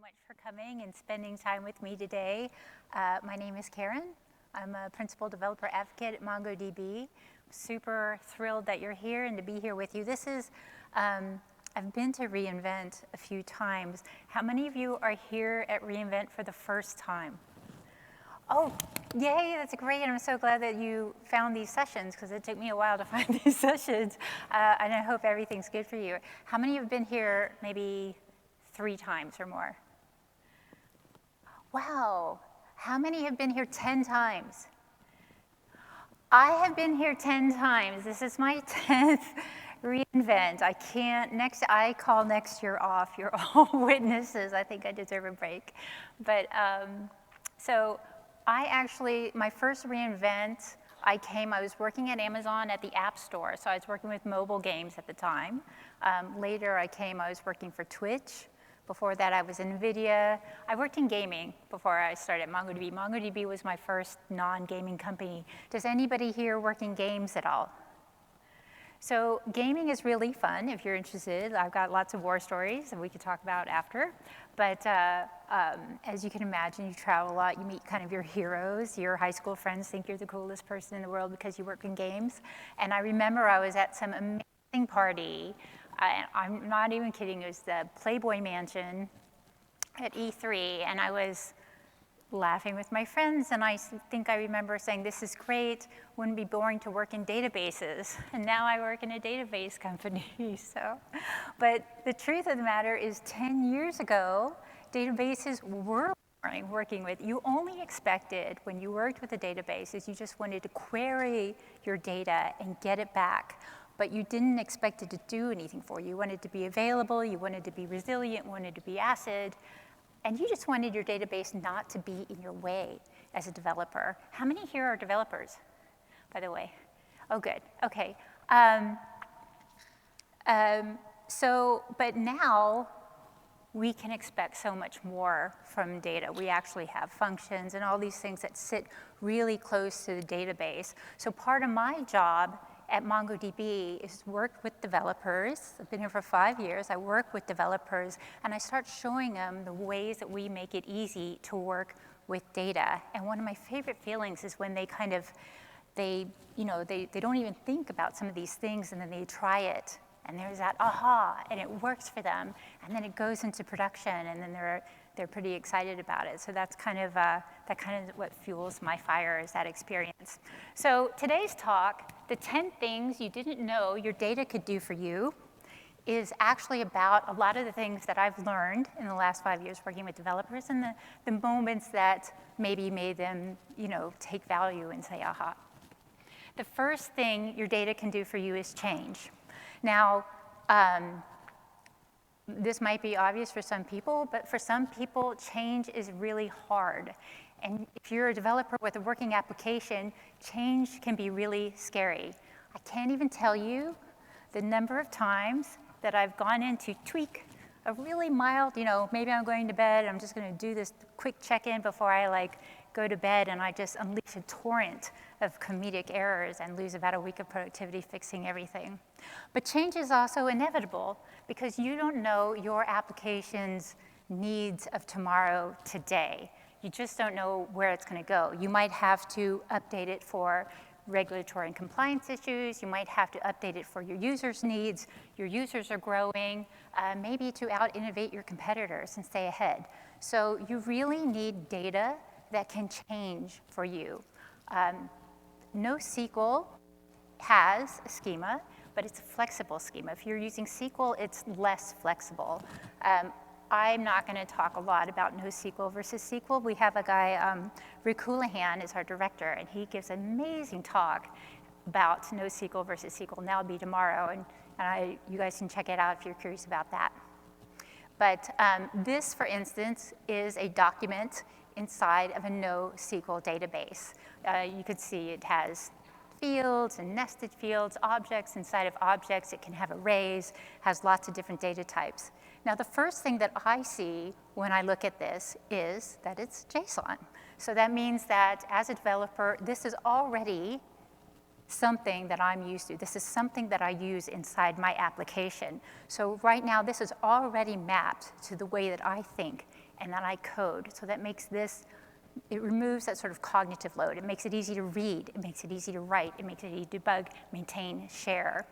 much for coming and spending time with me today. My name is Karen. I'm a principal developer advocate at MongoDB. Super thrilled that you're here and to be here with you. This is, I've been to reInvent a few times. How many of you are here at reInvent for the first time? Oh, yay, that's great. And I'm so glad that you found these sessions because it took me a while to find these sessions. And I hope everything's good for you. How many have been here maybe 3 times or more? Wow. How many have been here 10 times? I have been here 10 times. This is my 10th reInvent. I call next year off. You're all witnesses. I think I deserve a break. But so my first reInvent, I was working at Amazon at the App Store. So I was working with mobile games at the time. Later I was working for Twitch. Before that, I was in NVIDIA. I worked in gaming before I started MongoDB. MongoDB was my first non-gaming company. Does anybody here work in games at all? So gaming is really fun if you're interested. I've got lots of war stories that we could talk about after. But as you can imagine, you travel a lot. You meet kind of your heroes. Your high school friends think you're the coolest person in the world because you work in games. And I remember I was at some amazing party. I'm not even kidding, it was the Playboy Mansion at E3, and I was laughing with my friends, and I think I remember saying, this is great, wouldn't be boring to work in databases. And now I work in a database company, so. But the truth of the matter is 10 years ago, databases were boring working with. You only expected, when you worked with a database, is you just wanted to query your data and get it back. But you didn't expect it to do anything for you. You wanted it to be available, you wanted it to be resilient, you wanted it to be ACID, and you just wanted your database not to be in your way as a developer. How many here are developers, by the way? Oh, good, okay. But now, we can expect so much more from data. We actually have functions and all these things that sit really close to the database. So part of my job at MongoDB is work with developers. I've been here for 5 years. I work with developers, and I start showing them the ways that we make it easy to work with data. And one of my favorite feelings is when they they don't even think about some of these things, and then they try it, and there's that aha, and it works for them, and then it goes into production, and then they're pretty excited about it. So that's kind of what fuels my fire, is that experience. So today's talk, the 10 things you didn't know your data could do for you, is actually about a lot of the things that I've learned in the last 5 years working with developers, and the moments that maybe made them take value and say aha. The first thing your data can do for you is change. Now, this might be obvious for some people, but for some people, change is really hard. And if you're a developer with a working application, change can be really scary. I can't even tell you the number of times that I've gone in to tweak a really mild, maybe I'm going to bed, I'm just going to do this quick check-in before I go to bed, and I just unleash a torrent of comedic errors and lose about a week of productivity fixing everything. But change is also inevitable because you don't know your application's needs of tomorrow today. You just don't know where it's going to go. You might have to update it for regulatory and compliance issues. You might have to update it for your users' needs. Your users are growing, maybe to out-innovate your competitors and stay ahead. So you really need data that can change for you. Nosql has a schema, but it's a flexible schema. If you're using SQL, it's less flexible. I'm not going to talk a lot about NoSQL versus SQL. We have a guy, Rick Huaulme is our director, and he gives an amazing talk about NoSQL versus SQL, and that'll be tomorrow, and you guys can check it out if you're curious about that. But this, for instance, is a document inside of a NoSQL database. You could see it has fields and nested fields, objects inside of objects. It can have arrays, has lots of different data types. Now, the first thing that I see when I look at this is that it's JSON. So that means that as a developer, this is already something that I'm used to. This is something that I use inside my application. So right now, this is already mapped to the way that I think and that I code. So that makes this, it removes that sort of cognitive load. It makes it easy to read. It makes it easy to write. It makes it easy to debug, maintain, share.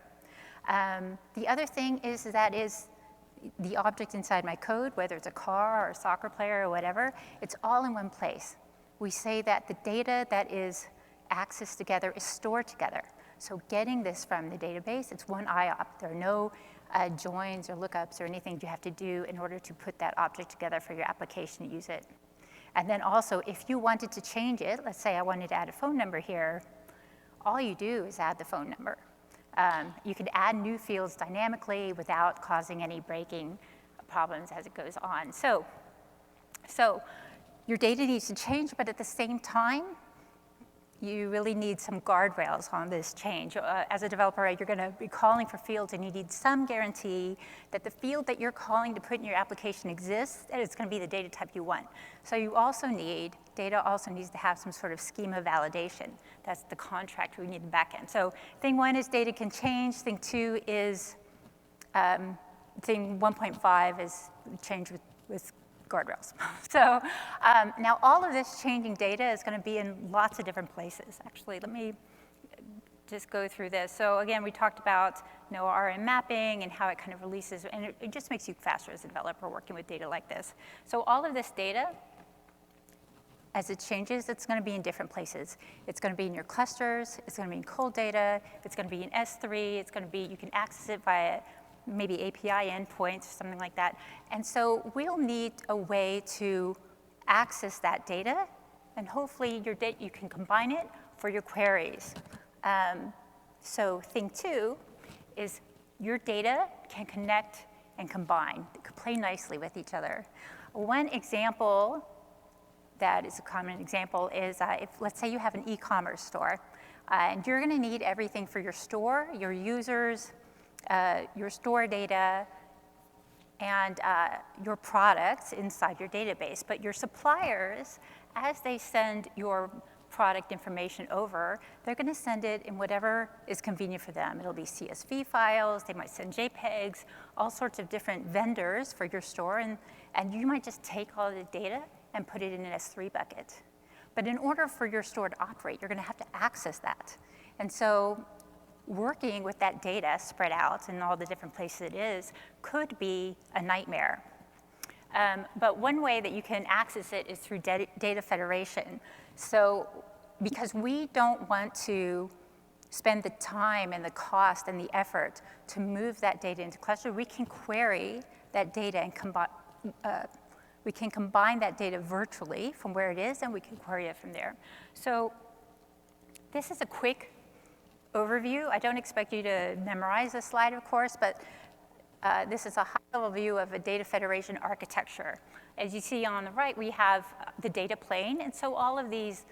The other thing is that is the object inside my code, whether it's a car or a soccer player or whatever, it's all in one place. We say that the data that is accessed together is stored together. So getting this from the database, it's one IOP. There are no joins or lookups or anything you have to do in order to put that object together for your application to use it. And then also, if you wanted to change it, let's say I wanted to add a phone number here, all you do is add the phone number. You can add new fields dynamically without causing any breaking problems as it goes on. So your data needs to change, but at the same time, you really need some guardrails on this change. As a developer, you're going to be calling for fields, and you need some guarantee that the field that you're calling to put in your application exists, and it's going to be the data type you want. So you also need, data also needs to have some sort of schema validation. That's the contract we need in the backend. So thing one is data can change. Thing two is, thing 1.5 is change with guardrails. So now all of this changing data is going to be in lots of different places. Actually, let me just go through this. So again, we talked about RM mapping and how it kind of releases, and it just makes you faster as a developer working with data like this. So all of this data, as it changes, it's going to be in different places. It's going to be in your clusters. It's going to be in cold data. It's going to be in S3. It's going to be, you can access it via maybe API endpoints or something like that. And so we'll need a way to access that data, and hopefully you can combine it for your queries. So thing two is your data can connect and combine. They could play nicely with each other. One example that is a common example is if, let's say you have an e-commerce store, and you're gonna need everything for your store, your users, your store data, and your products inside your database. But your suppliers, as they send your product information over, they're going to send it in whatever is convenient for them. It'll be CSV files, they might send JPEGs, all sorts of different vendors for your store, and you might just take all the data and put it in an S3 bucket. But in order for your store to operate, you're going to have to access that. And so working with that data spread out in all the different places it is could be a nightmare. But one way that you can access it is through data federation. So because we don't want to spend the time and the cost and the effort to move that data into cluster, we can query that data and we can combine that data virtually from where it is, and we can query it from there. So this is a quick overview. I don't expect you to memorize this slide, of course, but this is a high-level view of a data federation architecture. As you see on the right, we have the data plane, and so all of these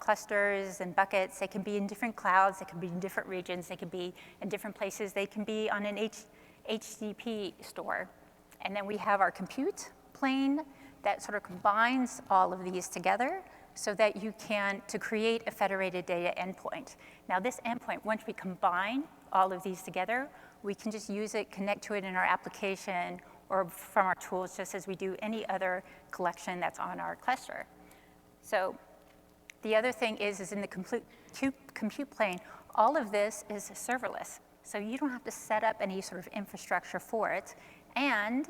clusters and buckets, they can be in different clouds, they can be in different regions, they can be in different places, they can be on an HTTP store. And then we have our compute plane that sort of combines all of these together so that you can, to create a federated data endpoint. Now this endpoint, once we combine all of these together, we can just use it, connect to it in our application or from our tools, just as we do any other collection that's on our cluster. So the other thing is in the compute plane, all of this is serverless. So you don't have to set up any sort of infrastructure for it. And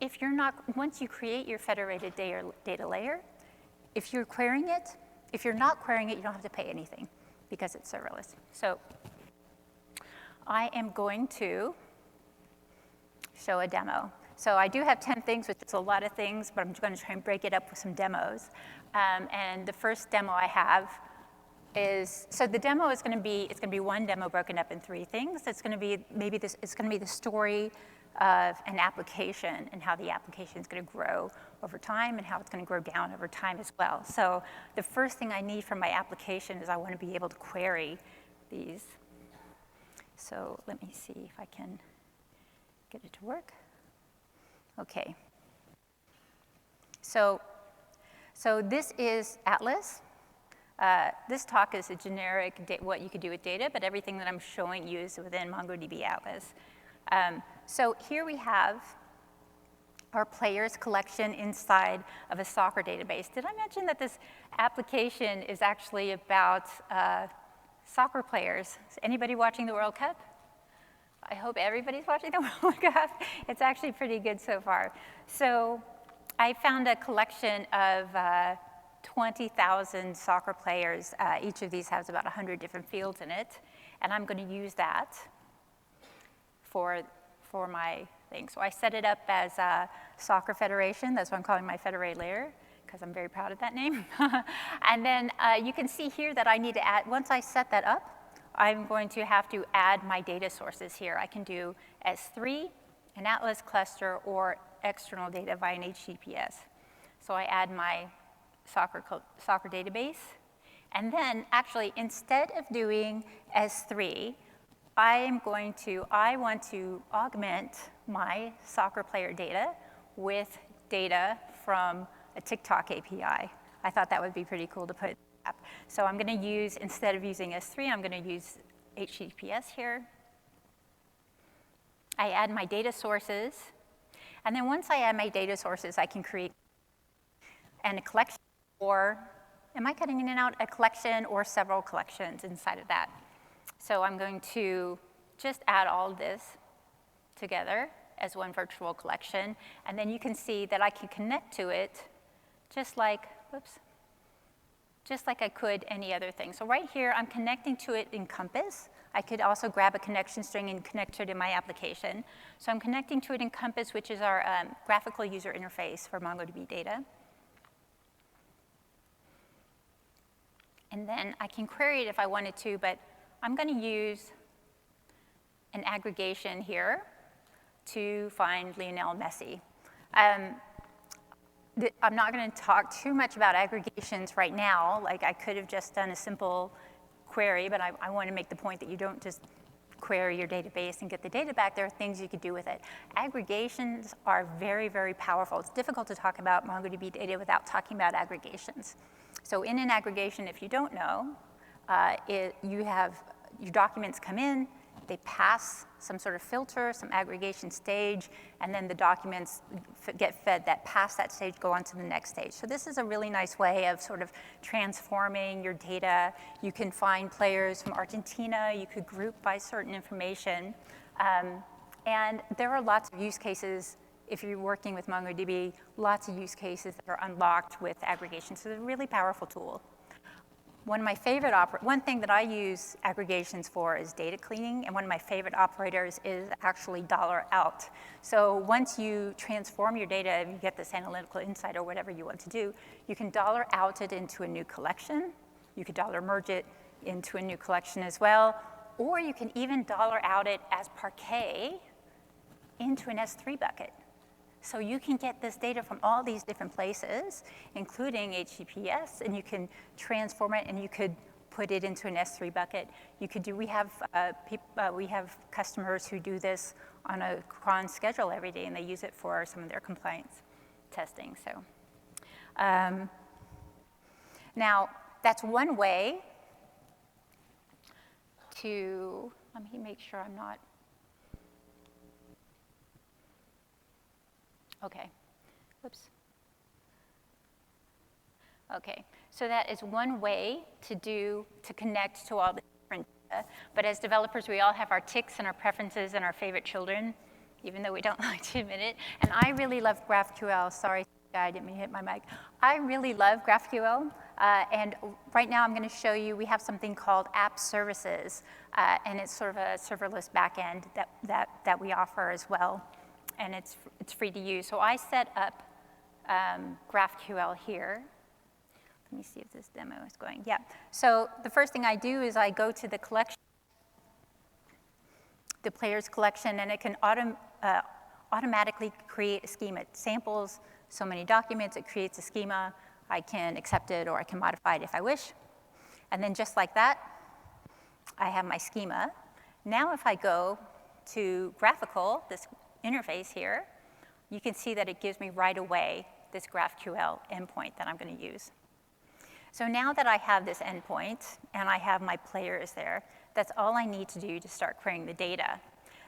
if you're not, once you create your federated data layer, if you're querying it, if you're not querying it, you don't have to pay anything because it's serverless. So I am going to show a demo. So I do have 10 things, which is a lot of things, but I'm going to try and break it up with some demos. And the first demo I have is, so the demo is going to be, it's going to be one demo broken up in 3 things. It's going to be maybe this, it's going to be the story of an application and how the application is going to grow over time and how it's going to grow down over time as well. So the first thing I need from my application is I want to be able to query these. So let me see if I can get it to work. Okay. So this is Atlas. This talk is a generic what you could do with data, but everything that I'm showing you is within MongoDB Atlas. So here we have our players collection inside of a soccer database. Did I mention that this application is actually about soccer players? Is anybody watching the World Cup? I hope everybody's watching the World Cup. It's actually pretty good so far. So I found a collection of 20,000 soccer players. Each of these has about 100 different fields in it. And I'm going to use that for my thing. So I set it up as a soccer federation. That's what I'm calling my federated layer, because I'm very proud of that name. And then you can see here that I need to add, once I set that up, I'm going to have to add my data sources here. I can do S3, an Atlas cluster, or external data via an HTTPS. So I add my soccer database. And then actually, instead of doing S3, I want to augment my soccer player data with data from a TikTok API. I thought that would be pretty cool to put. So I'm going to use, instead of using S3, I'm going to use HTTPS here. I add my data sources. And then once I add my data sources, I can create a collection, or, am I cutting in and out? A collection or several collections inside of that. So I'm going to just add all of this together as one virtual collection. And then you can see that I can connect to it just like, just like I could any other thing. So right here, I'm connecting to it in Compass. I could also grab a connection string and connect to it in my application. So I'm connecting to it in Compass, which is our graphical user interface for MongoDB data. And then I can query it if I wanted to, but I'm going to use an aggregation here to find Lionel Messi. I'm not going to talk too much about aggregations right now. Like, I could have just done a simple query, but I want to make the point that you don't just query your database and get the data back. There are things you could do with it. Aggregations are very, very powerful. It's difficult to talk about MongoDB data without talking about aggregations. So in an aggregation, if you don't know, you have your documents come in, they pass some sort of filter, some aggregation stage, and then the documents get fed that pass that stage, go on to the next stage. So this is a really nice way of sort of transforming your data. You can find players from Argentina. You could group by certain information. And there are lots of use cases. If you're working with MongoDB, lots of use cases that are unlocked with aggregation. So it's a really powerful tool. One thing that I use aggregations for is data cleaning, and one of my favorite operators is actually $out. So once you transform your data and you get this analytical insight or whatever you want to do, you can $out it into a new collection. You could $merge it into a new collection as well, or you can even $out it as Parquet into an S3 bucket. So you can get this data from all these different places, including HTTPS, and you can transform it, and you could put it into an S3 bucket. You could do. We have customers who do this on a cron schedule every day, and they use it for some of their compliance testing. So now that's one way to. Let me make sure I'm not. Okay, whoops. Okay, so that is one way to connect to all the different data. But as developers, we all have our tics and our preferences and our favorite children, even though we don't like to admit it. And I really love GraphQL. Sorry, I didn't mean to hit my mic. I really love GraphQL. And right now I'm going to show you, we have something called app services. And it's sort of a serverless backend that we offer as well. And it's free to use. So I set up GraphQL here. Let me see if this demo is going. Yeah. So the first thing I do is I go to the collection, the players collection, and it can automatically create a schema. It samples so many documents. It creates a schema. I can accept it or I can modify it if I wish. And then just like that, I have my schema. Now if I go to graphical, this interface here, you can see that it gives me right away this GraphQL endpoint that I'm going to use. So now that I have this endpoint and I have my players there, that's all I need to do to start querying the data.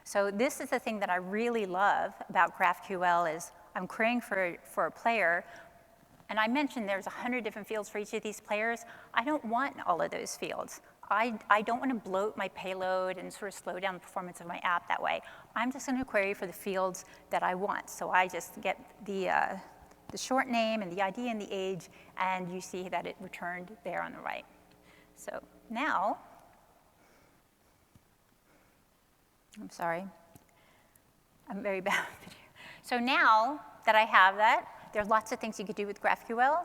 So this is the thing that I really love about GraphQL is I'm querying for a player, and I mentioned there's 100 different fields for each of these players. I don't want all of those fields. I don't want to bloat my payload and sort of slow down the performance of my app that way. I'm just going to query for the fields that I want. So I just get the short name and the ID and the age, and you see that it returned there on the right. So now, I'm sorry, I'm very bad at video. So now that I have that, there are lots of things you could do with GraphQL.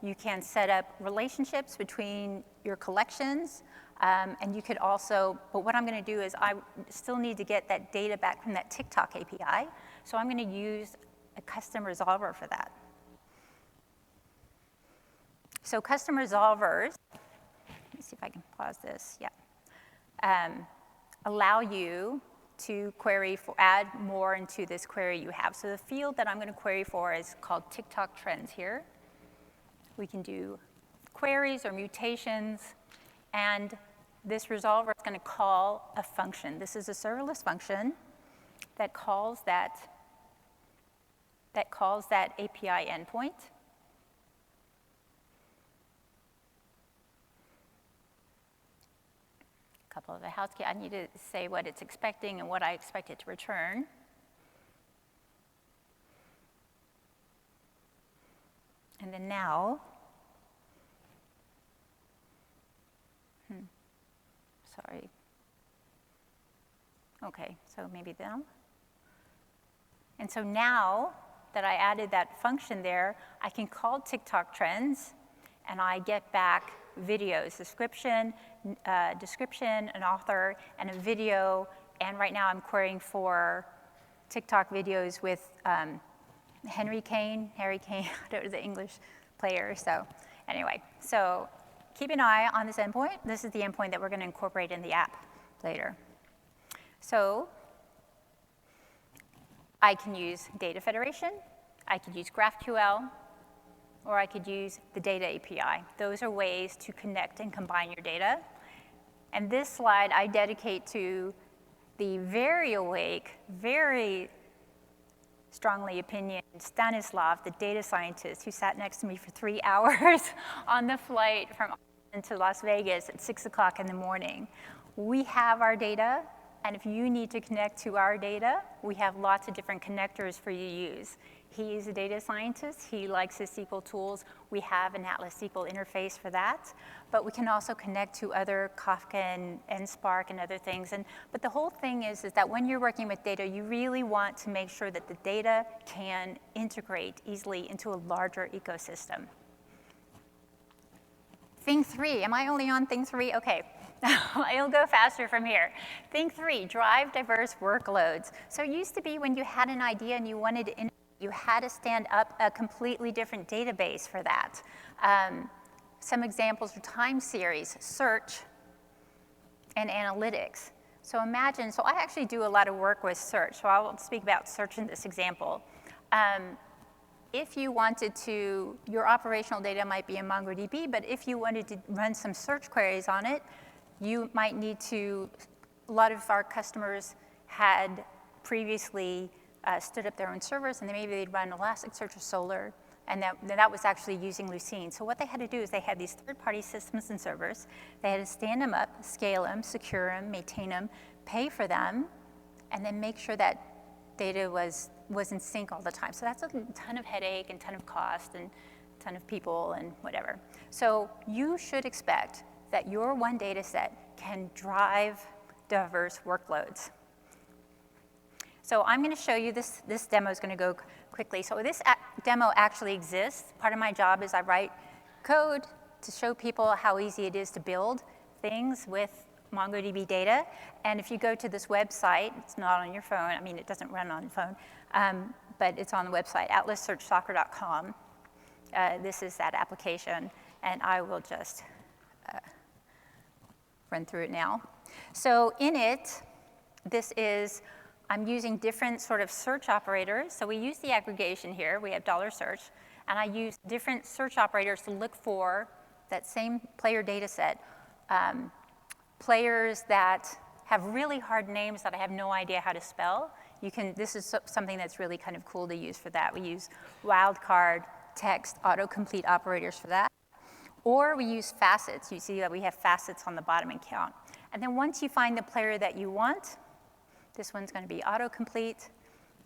You can set up relationships between your collections, and you could also, but what I'm going to do is I still need to get that data back from that TikTok API, so I'm going to use a custom resolver for that. So custom resolvers, let me see if I can pause this, yeah, allow you to query for, add more into this query you have. So the field that I'm going to query for is called TikTok trends here. We can do queries or mutations, and this resolver is going to call a function. This is a serverless function that calls that API endpoint. Couple of the housekeeping. I need to say what it's expecting and what I expect it to return. And then now, sorry. Okay, so maybe now. And so now that I added that function there, I can call TikTok trends, and I get back videos, description, an author, and a video. And right now I'm querying for TikTok videos with Harry Kane, I don't know the English player. So anyway, so keep an eye on this endpoint. This is the endpoint that we're going to incorporate in the app later. So I can use data federation, I could use GraphQL, or I could use the data API. Those are ways to connect and combine your data. And this slide I dedicate to the very awake, very strongly opinioned Stanislav, the data scientist who sat next to me for 3 hours on the flight from Austin to Las Vegas at 6 o'clock in the morning. We have our data, and if you need to connect to our data, we have lots of different connectors for you to use. He's a data scientist. He likes his SQL tools. We have an Atlas SQL interface for that. But we can also connect to other Kafka and Spark and other things. But the whole thing is that when you're working with data, you really want to make sure that the data can integrate easily into a larger ecosystem. Thing 3, am I only on thing 3? Okay. I'll go faster from here. Thing 3, drive diverse workloads. So it used to be when you had an idea and you wanted to innovate, you had to stand up a completely different database for that. Some examples are time series, search, and analytics. So imagine, so I actually do a lot of work with search, so I'll speak about search in this example. If you wanted to, your operational data might be in MongoDB, but if you wanted to run some search queries on it, you might need to, a lot of our customers had previously stood up their own servers, and maybe they'd run Elasticsearch or Solar, and that was actually using Lucene. So what they had to do is they had these third-party systems and servers. They had to stand them up, scale them, secure them, maintain them, pay for them, and then make sure that data was in sync all the time. So that's a ton of headache and ton of cost and ton of people and whatever. So you should expect that your one data set can drive diverse workloads. So I'm going to show you this demo is going to go quickly. So this demo actually exists. Part of my job is I write code to show people how easy it is to build things with MongoDB data. And if you go to this website, it's not on your phone. I mean, it doesn't run on your phone, but it's on the website, atlassearchsoccer.com. This is that application, and I will just run through it now. So in it, I'm using different sort of search operators. So we use the aggregation here. We have $search. And I use different search operators to look for that same player data set, players that have really hard names that I have no idea how to spell, this is something that's really kind of cool to use for that. We use wildcard, text, autocomplete operators for that. Or we use facets. You see that we have facets on the bottom and count. And then once you find the player that you want, this one's going to be autocomplete.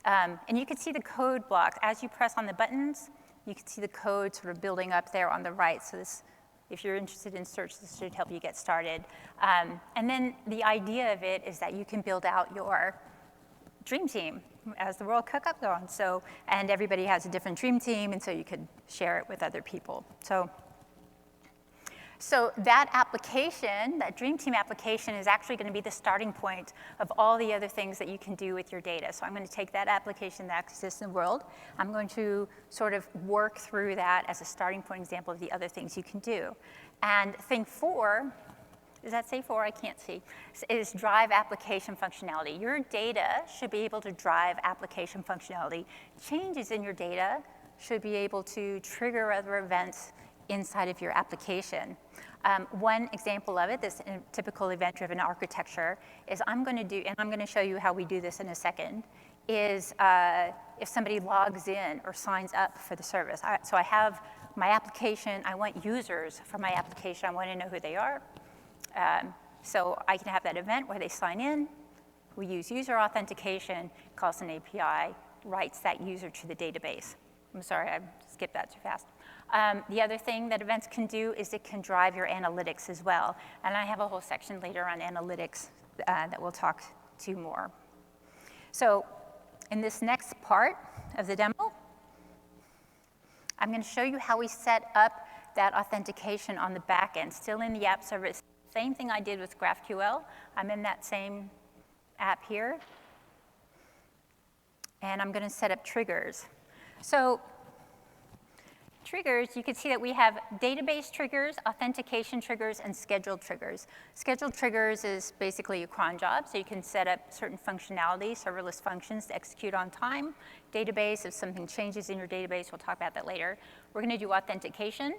And you can see the code blocks. As you press on the buttons, you can see the code sort of building up there on the right. So this, if you're interested in search, this should help you get started. And then the idea of it is that you can build out your dream team as the World Cup goes on. So, and everybody has a different dream team, and so you could share it with other people. So that application, that Dream Team application, is actually going to be the starting point of all the other things that you can do with your data. So I'm going to take that application that exists in the world. I'm going to sort of work through that as a starting point example of the other things you can do. And thing 4, does that say 4? I can't see. Is drive application functionality. Your data should be able to drive application functionality. Changes in your data should be able to trigger other events inside of your application. One example of it, this typical event-driven architecture, is I'm going to do, and I'm going to show you how we do this in a second, is if somebody logs in or signs up for the service. So I have my application, I want users for my application, I want to know who they are. So I can have that event where they sign in, we use user authentication, calls an API, writes that user to the database. I'm sorry, I skipped that too fast. The other thing that events can do is it can drive your analytics as well. And I have a whole section later on analytics that we'll talk to more. So in this next part of the demo, I'm going to show you how we set up that authentication on the back end, still in the app service. Same thing I did with GraphQL. I'm in that same app here. And I'm going to set up triggers. So triggers, you can see that we have database triggers, authentication triggers, and scheduled triggers. Scheduled triggers is basically a cron job, so you can set up certain functionality, serverless functions to execute on time. Database, if something changes in your database, we'll talk about that later. We're going to do authentication.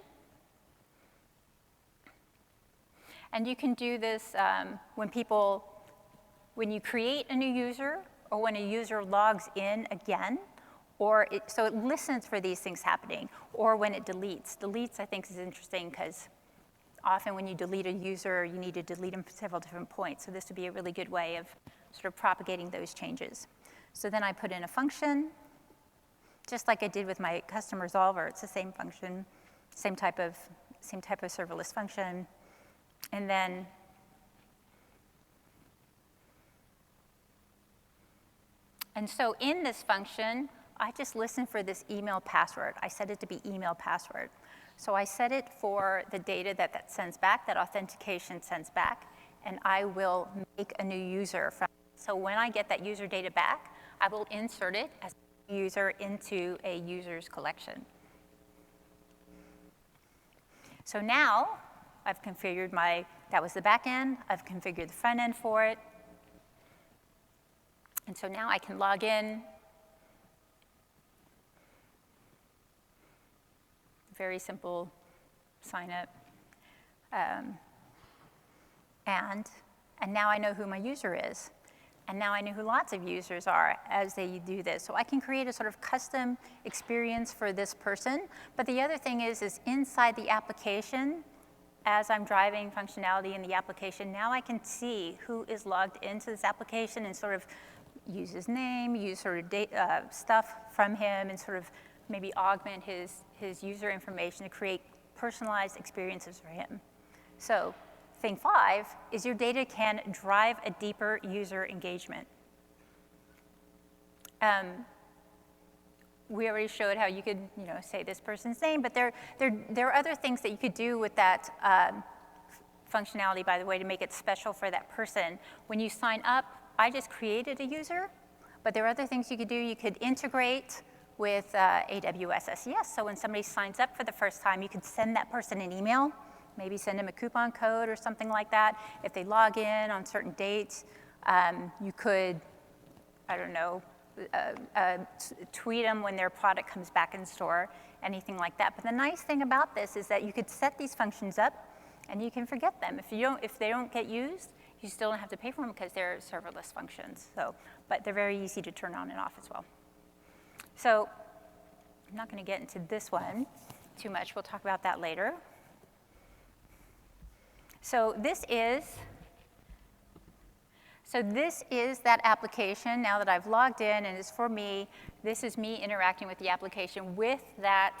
And you can do this when you create a new user or when a user logs in again. So it listens for these things happening, or when it deletes. Deletes, I think, is interesting because often when you delete a user, you need to delete them from several different points. So this would be a really good way of sort of propagating those changes. So then I put in a function, just like I did with my custom resolver. It's the same function, same type of serverless function. And then so in this function, I just listen for this email password. I set it to be email password. So I set it for the data that sends back, that authentication sends back, and I will make a new user from it. So when I get that user data back, I will insert it as a user into a user's collection. So now I've configured that was the back end, I've configured the front end for it. And so now I can log in. Very simple sign up. And now I know who my user is. And now I know who lots of users are as they do this. So I can create a sort of custom experience for this person. But the other thing is inside the application, as I'm driving functionality in the application, now I can see who is logged into this application and sort of use his name, use sort of stuff from him, and sort of maybe augment his user information to create personalized experiences for him. So thing 5 is your data can drive a deeper user engagement. We already showed how you could say this person's name, but there are other things that you could do with that functionality, by the way, to make it special for that person. When you sign up, I just created a user, but there are other things you could do. You could integrate with AWS SES. So when somebody signs up for the first time, you could send that person an email, maybe send them a coupon code or something like that. If they log in on certain dates, you could, I don't know, tweet them when their product comes back in store, anything like that. But the nice thing about this is that you could set these functions up and you can forget them. If they don't get used, you still don't have to pay for them because they're serverless functions. So, but they're very easy to turn on and off as well. So I'm not going to get into this one too much. We'll talk about that later. So this is that application now that I've logged in and it's for me. This is me interacting with the application with that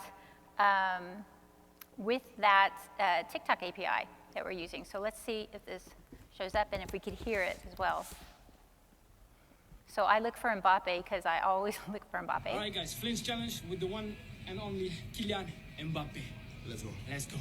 TikTok API that we're using. So let's see if this shows up and if we could hear it as well. So I look for Mbappe because I always look for Mbappe. All right, guys, Flames challenge with the one and only Kylian Mbappe. Let's go. Let's go.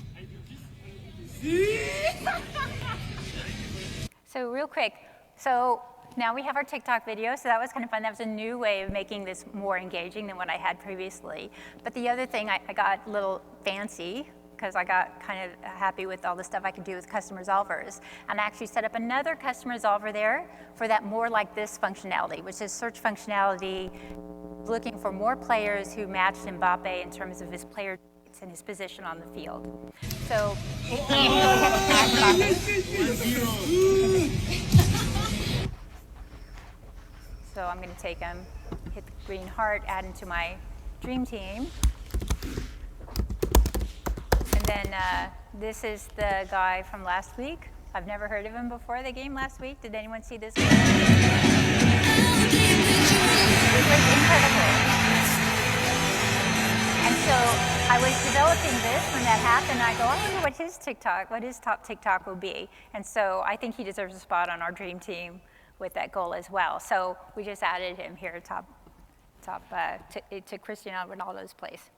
So real quick, so now we have our TikTok video, so that was kind of fun. That was a new way of making this more engaging than what I had previously. But the other thing, I got a little fancy because I got kind of happy with all the stuff I could do with custom resolvers. And I actually set up another custom resolver there for that more like this functionality, which is search functionality, looking for more players who matched Mbappe in terms of his player traits and his position on the field. So, so I'm going to take him, hit the green heart, add him to my dream team. And then this is the guy from last week. I've never heard of him before the game last week. Did anyone see this? It was incredible. And so I was developing this when that happened. I go, I wonder what his top TikTok will be. And so I think he deserves a spot on our dream team with that goal as well. So we just added him here to Cristiano Ronaldo's place.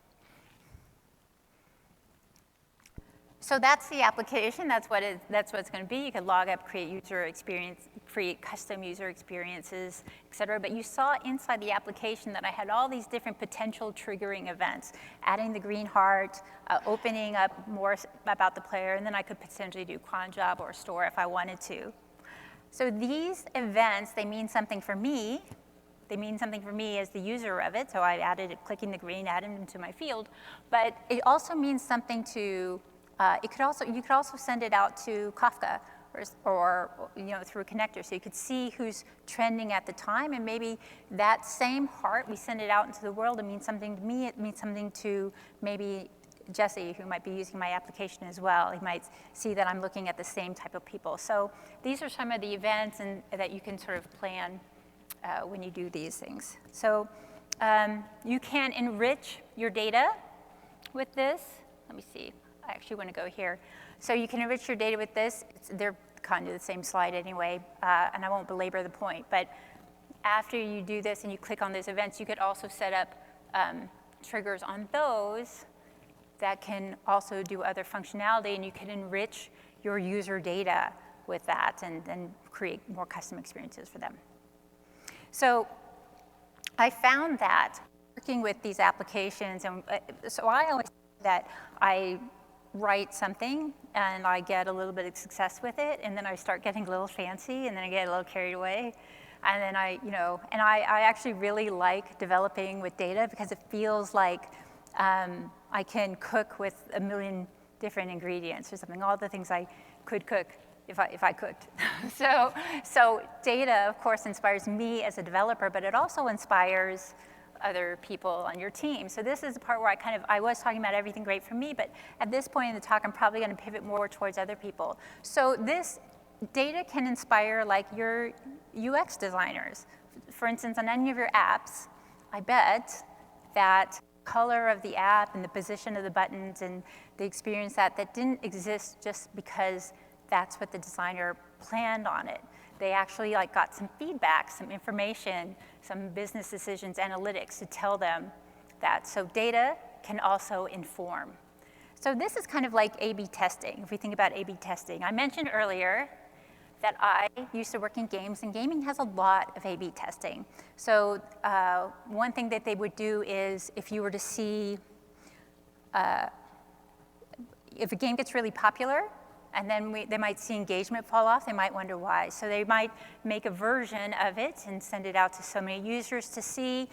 So that's the application. That's what it's going to be. You can log up, create user experience, create custom user experiences, et cetera. But you saw inside the application that I had all these different potential triggering events, adding the green heart, opening up more about the player, and then I could potentially do cron job or store if I wanted to. So these events, they mean something for me. They mean something for me as the user of it. So I added it, clicking the green, added them to my field. But it also means something to you could also send it out to Kafka or through a connector, so you could see who's trending at the time, and maybe that same heart, we send it out into the world. It means something to me. It means something to maybe Jesse, who might be using my application as well. He might see that I'm looking at the same type of people. So these are some of the events that you can sort of plan when you do these things. So you can enrich your data with this. Let me see. I actually want to go here. So you can enrich your data with this. They're kind of the same slide anyway, and I won't belabor the point. But after you do this and you click on those events, you could also set up triggers on those that can also do other functionality, and you can enrich your user data with that and create more custom experiences for them. So I found that working with these applications, and so I always say that I write something and I get a little bit of success with it, and then I start getting a little fancy, and then I get a little carried away. And then I actually really like developing with data because it feels like I can cook with a million different ingredients or something, all the things I could cook if I cooked. So data, of course, inspires me as a developer, but it also inspires other people on your team. So this is the part where I was talking about everything great for me, but at this point in the talk, I'm probably going to pivot more towards other people. So this data can inspire like your UX designers. For instance, on any of your apps, I bet that color of the app and the position of the buttons and the experience that didn't exist just because that's what the designer planned on it. They actually got some feedback, some information, some business decisions, analytics to tell them that. So data can also inform. So this is kind of like A/B testing, if we think about A/B testing. I mentioned earlier that I used to work in games, and gaming has a lot of A/B testing. So one thing that they would do is if you were to see, if a game gets really popular, and then they might see engagement fall off. They might wonder why. So they might make a version of it and send it out to so many users to see,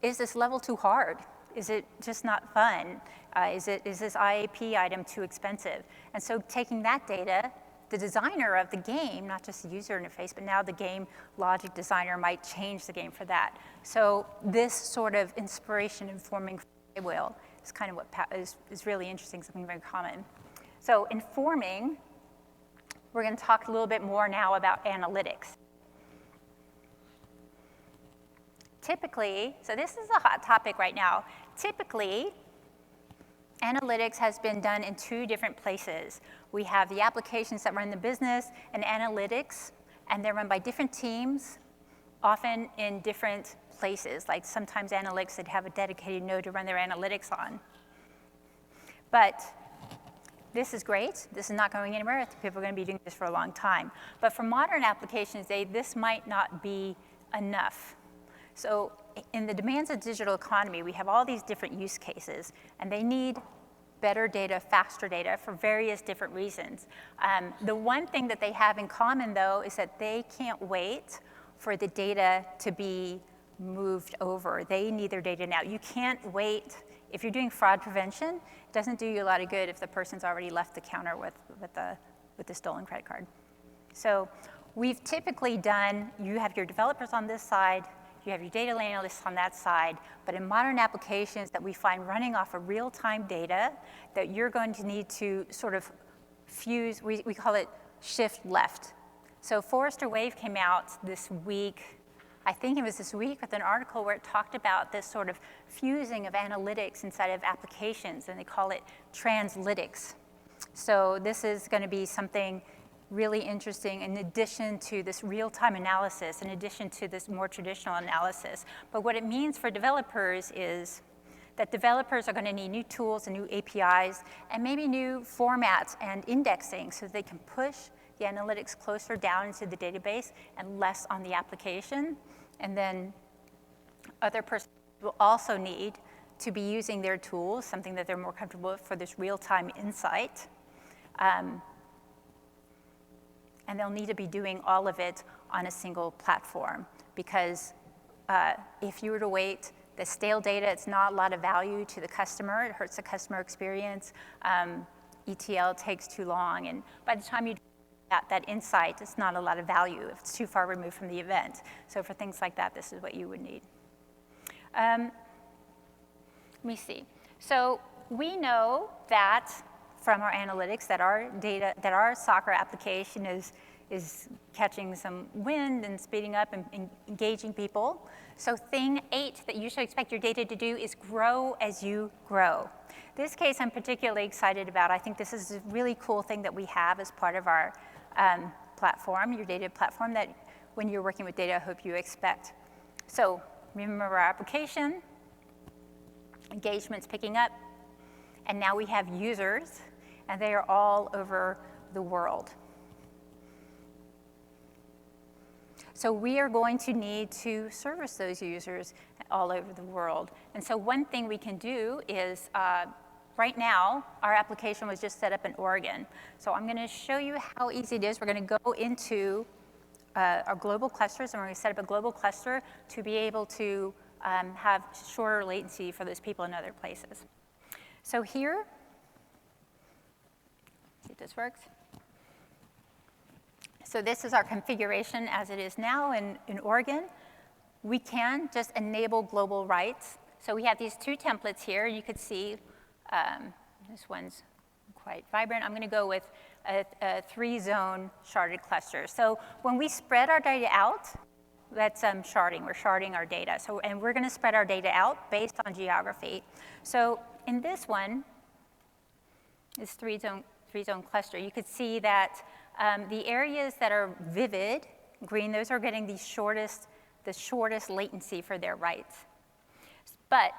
is this level too hard? Is it just not fun? Is this IAP item too expensive? And so taking that data, the designer of the game, not just the user interface, but now the game logic designer might change the game for that. So this sort of inspiration informing flywheel is kind of what is really interesting, something very common. So informing, we're going to talk a little bit more now about analytics. Typically, so this is a hot topic right now. Typically, analytics has been done in two different places. We have the applications that run the business and analytics, and they're run by different teams, often in different places. Like sometimes analytics would have a dedicated node to run their analytics on. But this is great. This is not going anywhere. People are going to be doing this for a long time. But for modern applications, this might not be enough. So in the demands of digital economy, we have all these different use cases, and they need better data, faster data for various different reasons. The one thing that they have in common, though, is that they can't wait for the data to be moved over. They need their data now. You can't wait. If you're doing fraud prevention, it doesn't do you a lot of good if the person's already left the counter with the stolen credit card. So we've typically done, you have your developers on this side, you have your data analysts on that side, but in modern applications that we find running off of real-time data that you're going to need to sort of fuse, we call it shift left. So Forrester Wave came out this week, I think it was this week, with an article where it talked about this sort of fusing of analytics inside of applications, and they call it translytics. So this is going to be something really interesting in addition to this real-time analysis, in addition to this more traditional analysis. But what it means for developers is that developers are going to need new tools and new APIs and maybe new formats and indexing so that they can push the analytics closer down into the database and less on the application. And then other persons will also need to be using their tools, something that they're more comfortable with for this real-time insight. And they'll need to be doing all of it on a single platform because if you were to wait, the stale data, it's not a lot of value to the customer. It hurts the customer experience. ETL takes too long, and by the time you get that insight, it's not a lot of value if it's too far removed from the event. So for things like that, this is what you would need. Let me see. So we know that from our analytics that our data, that our soccer application is catching some wind and speeding up and engaging people. So thing 8 that you should expect your data to do is grow as you grow. This case I'm particularly excited about. I think this is a really cool thing that we have as part of our platform, your data platform, that when you're working with data, I hope you expect. So remember our application, engagement's picking up, and now we have users, and they are all over the world. So we are going to need to service those users all over the world. And so one thing we can do is, right now, our application was just set up in Oregon. So I'm going to show you how easy it is. We're going to go into our global clusters, and we're going to set up a global cluster to be able to have shorter latency for those people in other places. So here, see if this works. So this is our configuration as it is now in Oregon. We can just enable global rights. So we have these two templates here. You could see this one's quite vibrant. I'm going to go with a 3-zone sharded cluster. So when we spread our data out, that's sharding. We're sharding our data. So, and we're going to spread our data out based on geography. So in this one, this 3-zone cluster, you could see that the areas that are vivid, green, those are getting the shortest latency for their writes. But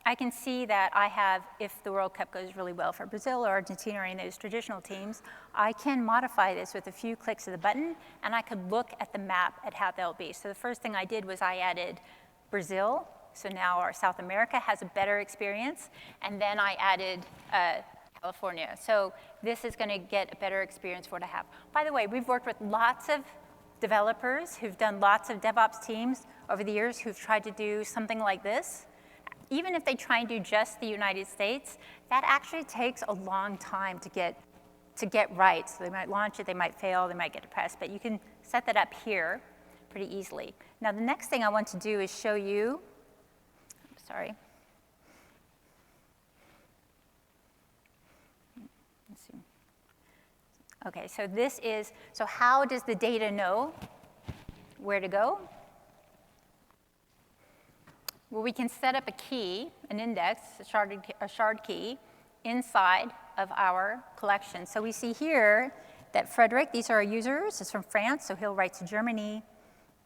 I can see that I have, if the World Cup goes really well for Brazil or Argentina or any of those traditional teams, I can modify this with a few clicks of the button, and I could look at the map at how they'll be. So the first thing I did was I added Brazil. So now our South America has a better experience. And then I added California. So this is going to get a better experience for it to have. By the way, we've worked with lots of developers who've done lots of DevOps teams over the years who've tried to do something like this. Even if they try and do just the United States, that actually takes a long time to get right. So they might launch it, they might fail, they might get depressed, but you can set that up here pretty easily. Now the next thing I want to do is show you, sorry. Let's see. Okay, so this is, so how does the data know where to go? Well, we can set up a key, an index, a shard key, inside of our collection. So we see here that Frederick, these are our users, is from France, so he'll write to Germany,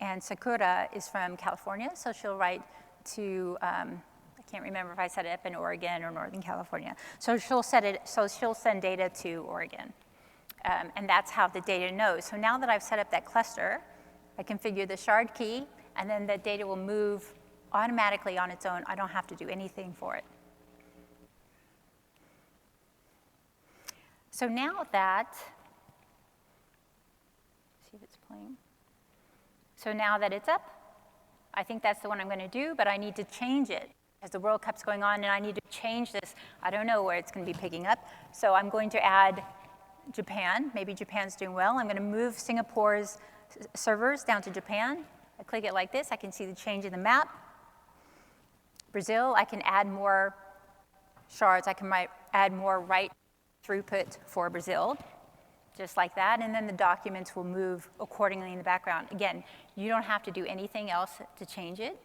and Sakura is from California, so she'll write to, I can't remember if I set it up in Oregon or Northern California. So she'll send data to Oregon, and that's how the data knows. So now that I've set up that cluster, I configure the shard key, and then the data will move automatically on its own. I don't have to do anything for it. So now that, see if it's playing. So now that it's up, I think that's the one I'm going to do, but I need to change it as the World Cup's going on, and I need to change this. I don't know where it's going to be picking up. So I'm going to add Japan. Maybe Japan's doing well. I'm going to move Singapore's servers down to Japan. I click it like this. I can see the change in the map. Brazil, I can add more shards. I can add more write throughput for Brazil, just like that. And then the documents will move accordingly in the background. Again, you don't have to do anything else to change it.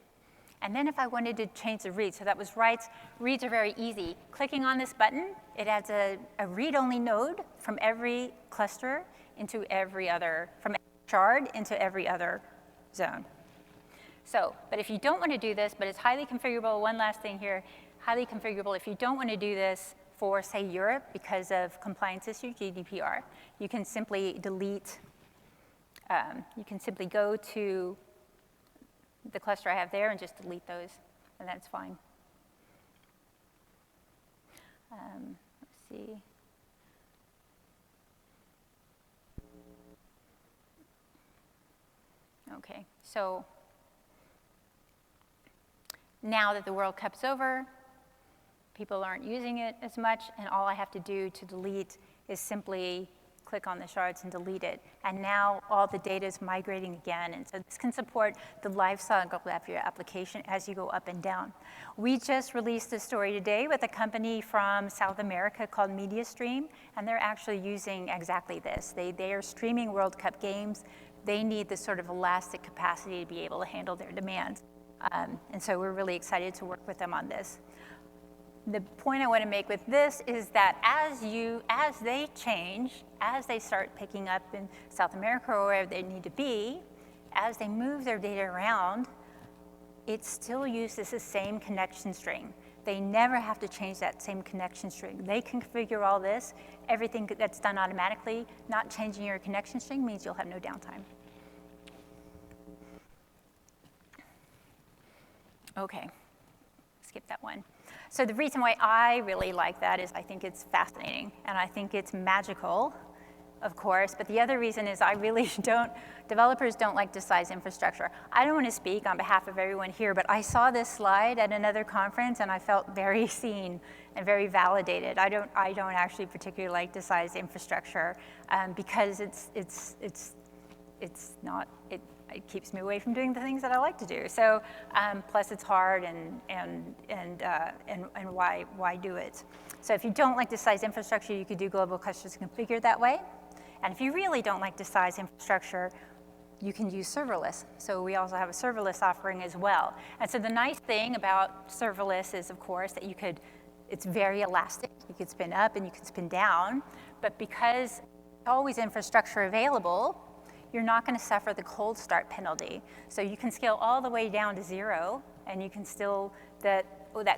And then if I wanted to change the reads, so that was writes. Reads are very easy. Clicking on this button, it adds a read-only node from every cluster into every other, from every shard into every other zone. So, but if you don't want to do this, but it's highly configurable, one last thing here, highly configurable. If you don't want to do this for, say, Europe because of compliance issue, GDPR, you can simply delete, you can simply go to the cluster I have there and just delete those, and that's fine. Let's see. Okay, so now that the World Cup's over, people aren't using it as much, and all I have to do to delete is simply click on the shards and delete it. And now all the data is migrating again, and so this can support the life cycle of your application as you go up and down. We just released a story today with a company from South America called MediaStream, and they're actually using exactly this. They are streaming World Cup games. They need this sort of elastic capacity to be able to handle their demands. And so we're really excited to work with them on this. The point I want to make with this is that as they change, as they start picking up in South America or wherever they need to be, as they move their data around, it still uses the same connection string. They never have to change that same connection string. They can configure all this. Everything that's done automatically. Not changing your connection string means you'll have no downtime. Okay, skip that one. So the reason why I really like that is I think it's fascinating, and I think it's magical, of course, but the other reason is I really developers don't like to size infrastructure. I don't want to speak on behalf of everyone here, but I saw this slide at another conference, and I felt very seen and very validated. I don't actually particularly like to size infrastructure because it keeps me away from doing the things that I like to do. So plus it's hard and why do it? So if you don't like to size infrastructure, you could do global clusters configured that way. And if you really don't like to size infrastructure, you can use serverless. So we also have a serverless offering as well. And so the nice thing about serverless is, of course, that it's very elastic. You can spin up and you can spin down. But because there's always infrastructure available, you're not going to suffer the cold start penalty. So you can scale all the way down to 0, and you can still, that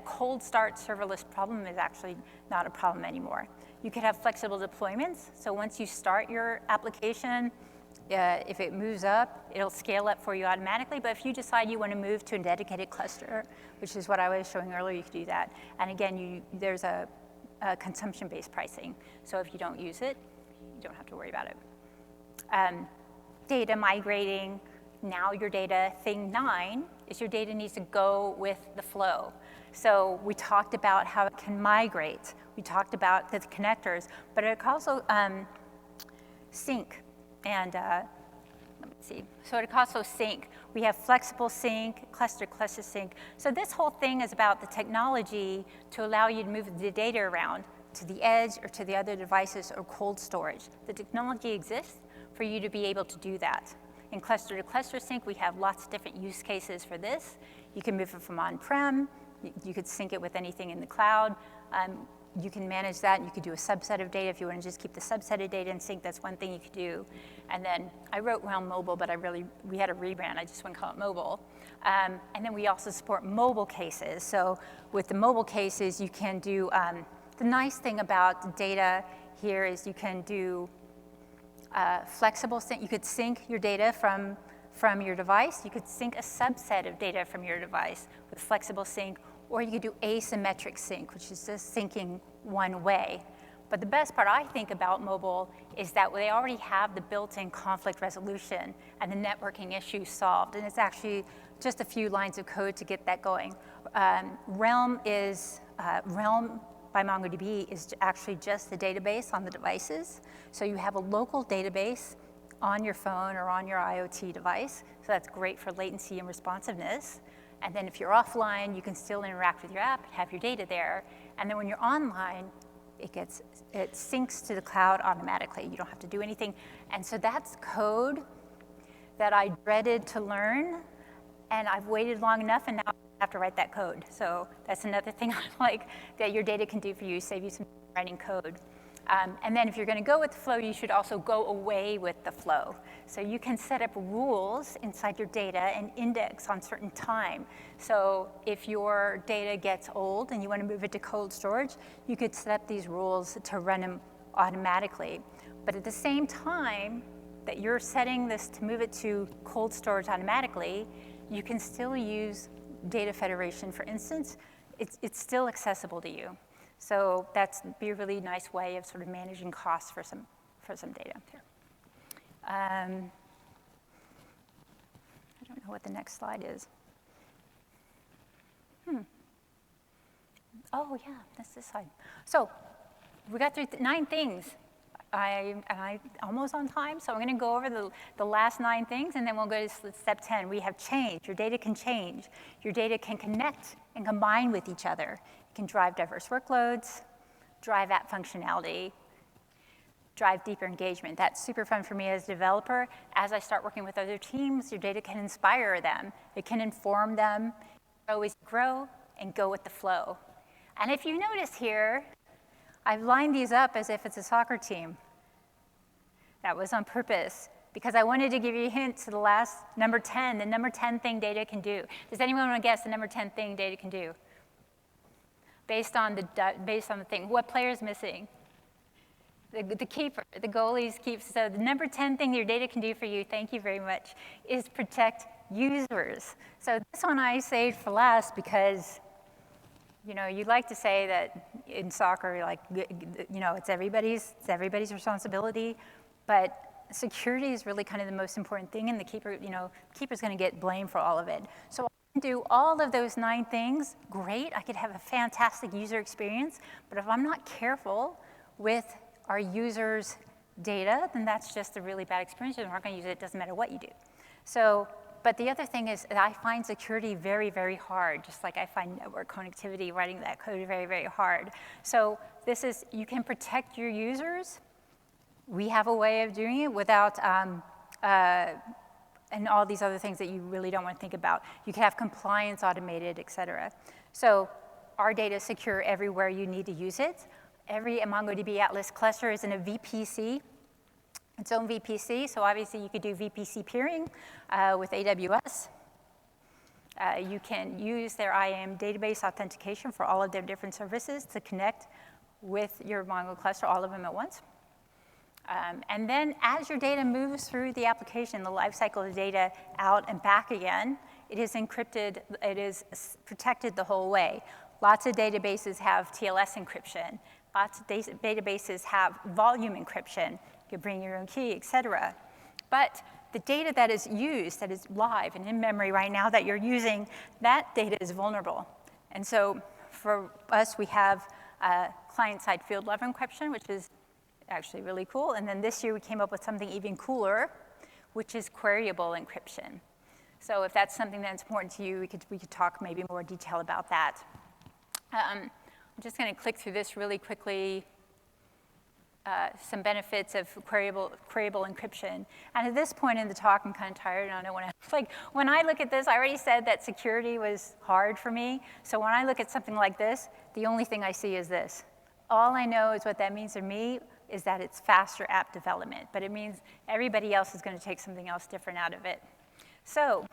cold start serverless problem is actually not a problem anymore. You could have flexible deployments. So once you start your application, if it moves up, it'll scale up for you automatically. But if you decide you want to move to a dedicated cluster, which is what I was showing earlier, you could do that. And again, there's a consumption-based pricing. So if you don't use it, you don't have to worry about it. Data migrating, now your data, thing 9 is your data needs to go with the flow. So we talked about how it can migrate. We talked about the connectors, but it can also sync. And let me see. So it can also sync. We have flexible sync, cluster sync. So this whole thing is about the technology to allow you to move the data around to the edge or to the other devices or cold storage. The technology exists for you to be able to do that. In cluster-to-cluster sync, we have lots of different use cases for this. You can move it from on-prem. You could sync it with anything in the cloud. You can manage that. You could do a subset of data if you want to just keep the subset of data in sync. That's one thing you could do. And then I wrote Realm Mobile, but we had a rebrand. I just wouldn't call it mobile. And then we also support mobile cases. So with the mobile cases, you can do, the nice thing about data here is you can do flexible sync. You could sync your data from your device. You could sync a subset of data from your device with flexible sync, or you could do asymmetric sync, which is just syncing one way. But the best part I think about mobile is that they already have the built-in conflict resolution and the networking issues solved. And it's actually just a few lines of code to get that going. Realm by MongoDB is actually just the database on the devices. So you have a local database on your phone or on your IoT device. So that's great for latency and responsiveness. And then if you're offline, you can still interact with your app and have your data there. And then when you're online, it syncs to the cloud automatically. You don't have to do anything. And so that's code that I dreaded to learn. And I've waited long enough, and now I have to write that code. So that's another thing I like that your data can do for you, save you some writing code. And then if you're going to go with the flow, you should also go away with the flow. So you can set up rules inside your data and index on certain time. So if your data gets old and you want to move it to cold storage, you could set up these rules to run them automatically. But at the same time that you're setting this to move it to cold storage automatically, you can still use data federation, for instance. It's still accessible to you. So that's be a really nice way of sort of managing costs for some data here. I don't know what the next slide is. Oh yeah, that's this slide. So we got through 9 things. I'm almost on time, so I'm going to go over the last 9 things, and then we'll go to step 10. We have change. Your data can change. Your data can connect and combine with each other. It can drive diverse workloads, drive app functionality, drive deeper engagement. That's super fun for me as a developer. As I start working with other teams, your data can inspire them. It can inform them. Always grow and go with the flow. And if you notice here, I've lined these up as if it's a soccer team. That was on purpose, because I wanted to give you a hint to the last number 10, the number 10 thing data can do. Does anyone want to guess the number 10 thing data can do? Based on the thing. What player is missing? The keeper, the goalie's keeper. So the number 10 thing your data can do for you, thank you very much, is protect users. So this one I saved for last because, you know, you like to say that in soccer, like, you know, it's everybody's responsibility, but security is really kind of the most important thing, and the keeper, you know, keeper's going to get blamed for all of it. So I can do all of those 9 things, great. I could have a fantastic user experience, but if I'm not careful with our users' data, then that's just a really bad experience. If we're not going to use it, it doesn't matter what you do. So, but the other thing is that I find security very, very hard, just like I find network connectivity, writing that code very, very hard. So this is, you can protect your users. We have a way of doing it without, and all these other things that you really don't want to think about. You can have compliance automated, et cetera. So our data is secure everywhere you need to use it. Every MongoDB Atlas cluster is in a VPC, its own VPC. So obviously you could do VPC peering with AWS. You can use their IAM database authentication for all of their different services to connect with your Mongo cluster, all of them at once. And then as your data moves through the application, the lifecycle of data out and back again, it is encrypted, it is protected the whole way. Lots of databases have TLS encryption. Lots of databases have volume encryption. You can bring your own key, et cetera. But the data that is used, that is live and in memory right now that you're using, that data is vulnerable. And so for us, we have client-side field level encryption, which is actually really cool. And then this year, we came up with something even cooler, which is queryable encryption. So if that's something that's important to you, we could talk maybe more detail about that. I'm just going to click through this really quickly. Some benefits of queryable encryption. And at this point in the talk, I'm kind of tired, and I don't want to, like, when I look at this, I already said that security was hard for me. So when I look at something like this, the only thing I see is this. All I know is what that means for me is that it's faster app development, but it means everybody else is going to take something else different out of it. So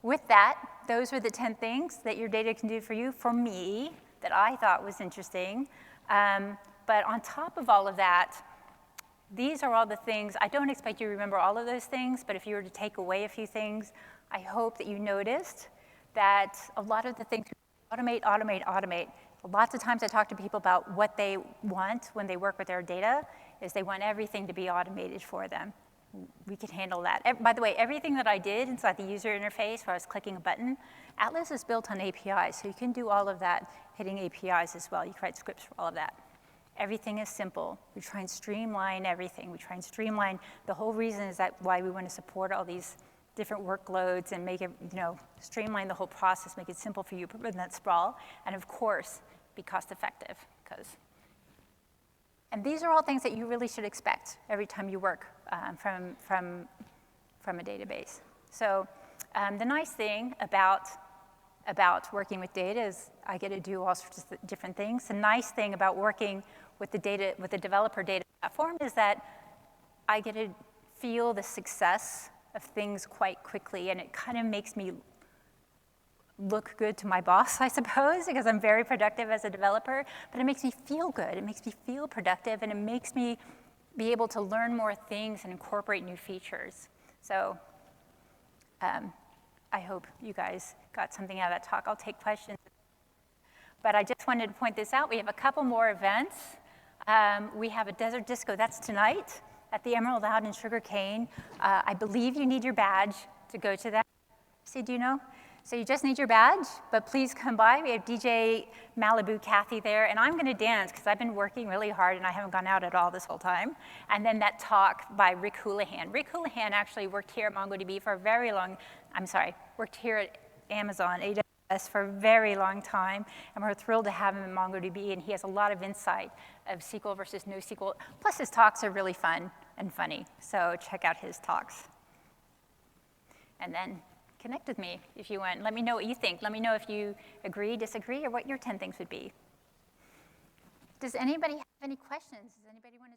with that, those were the 10 things that your data can do for you, for me, that I thought was interesting. But on top of all of that, these are all the things. I don't expect you to remember all of those things, but if you were to take away a few things, I hope that you noticed that a lot of the things, automate. Lots of times I talk to people about what they want when they work with their data, is they want everything to be automated for them. We can handle that. By the way, everything that I did inside the user interface where I was clicking a button, Atlas is built on APIs, so you can do all of that hitting APIs as well. You can write scripts for all of that. Everything is simple. We try and streamline everything. We try and streamline. The whole reason is that why we want to support all these different workloads and make it, streamline the whole process, make it simple for you, prevent that sprawl, and of course, be cost effective. And these are all things that you really should expect every time you work from a database. So the nice thing about working with data is I get to do all sorts of different things. The nice thing about working with the developer data platform is that I get to feel the success of things quite quickly, and it kind of makes me look good to my boss, I suppose, because I'm very productive as a developer, but it makes me feel good. It makes me feel productive, and it makes me be able to learn more things and incorporate new features. So I hope you guys got something out of that talk. I'll take questions. But I just wanted to point this out. We have a couple more events. We have a desert disco. That's tonight at the Emerald out in Sugarcane. I believe you need your badge to go to that. See, do you know? So you just need your badge, but please come by. We have DJ Malibu Kathy there, and I'm going to dance because I've been working really hard and I haven't gone out at all this whole time. And then that talk by Rick Houlihan. Rick Houlihan actually worked here at MongoDB for a very long, worked here at Amazon, AWS for a very long time, and we're thrilled to have him in MongoDB, and he has a lot of insight of SQL versus NoSQL. Plus his talks are really fun and funny, so check out his talks. And then connect with me if you want. Let me know what you think. Let me know if you agree, disagree, or what your 10 things would be. Does anybody have any questions? Does anybody want to